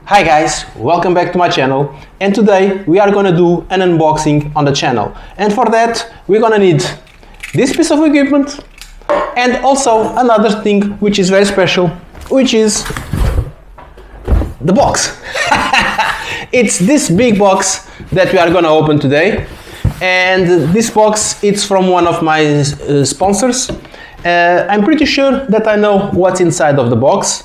Hi guys, welcome back to my channel, and today we are gonna do an unboxing on the channel, and for that we're gonna need this piece of equipment and also another thing which is very special, which is the box. It's this big box that we are gonna open today, and this box it's from one of my sponsors. I'm pretty sure that I know what's inside of the box.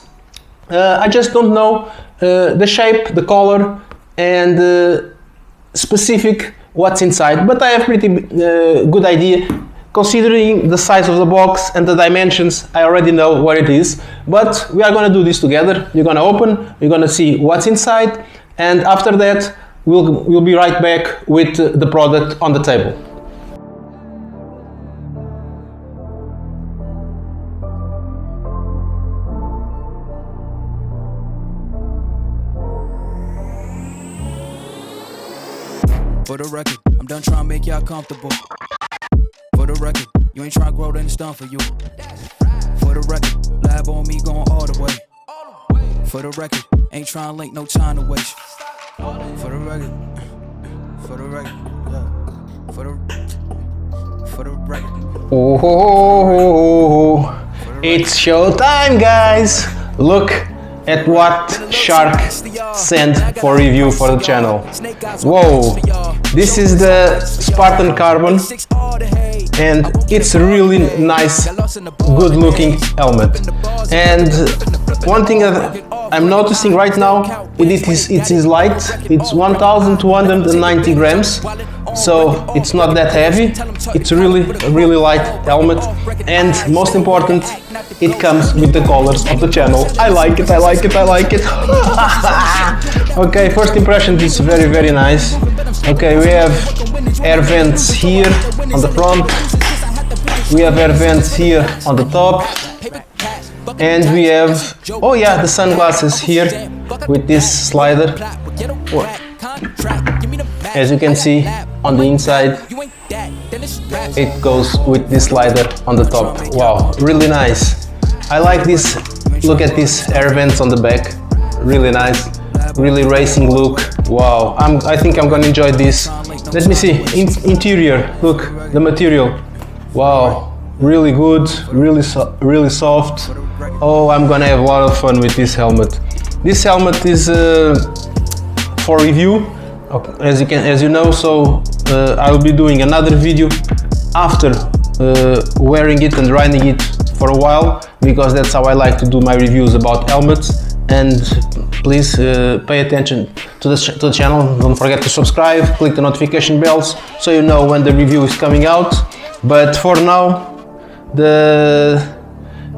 I just don't know the shape, the color, and specific what's inside, but I have pretty good idea. Considering the size of the box and the dimensions, I already know what it is, but we are gonna do this together. You're gonna open, you're gonna see what's inside, and after that we'll be right back with the product on the table. For the record, I'm done trying to make y'all comfortable. For the record, you ain't trying to grow, then it's done for you. For the record, lab on me going all the way. For the record, ain't trying to link, no time to waste. For the record, yeah. For the record. Oh, it's showtime, guys! Look at what Shark sent for review for the channel. Whoa, this is the Spartan carbon, and it's a really nice, good looking helmet. And one thing that I'm noticing right now, it is light. It's 1290 grams, so it's not that heavy. It's a really light helmet, and most important, it comes with the colors of the channel. I like it. Okay, first impression is very nice. Okay, we have air vents here on the front, we have air vents here on the top, and we have, oh yeah, the sunglasses here with this slider. As you can see on the inside, it goes with this slider on the top. Wow, really nice. I like this. Look at these air vents on the back. Really nice, really racing look. Wow, I think I'm gonna enjoy this. Let me see, interior, look, the material. Wow, really good, really soft. Oh, I'm gonna have a lot of fun with this helmet. This helmet is for review, as you know, so I will be doing another video after wearing it and riding it for a while, because that's how I like to do my reviews about helmets. And please pay attention to the channel. Don't forget to subscribe, click the notification bells so you know when the review is coming out. But for now, the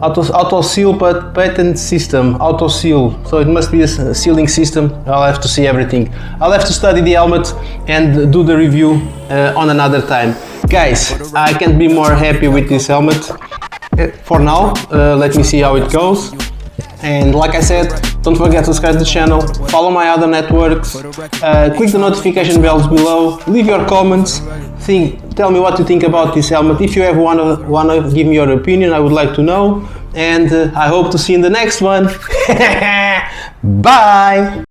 auto seal patent system, auto seal, so it must be a sealing system. I'll have to see everything. I'll have to study the helmet and do the review on another time. Guys, I can't be more happy with this helmet. For now, let me see how it goes. And like I said, don't forget to subscribe to the channel, follow my other networks, click the notification bells below, leave your comments, tell me what you think about this helmet. If you ever wanna give me your opinion, I would like to know. And I hope to see you in the next one. Bye!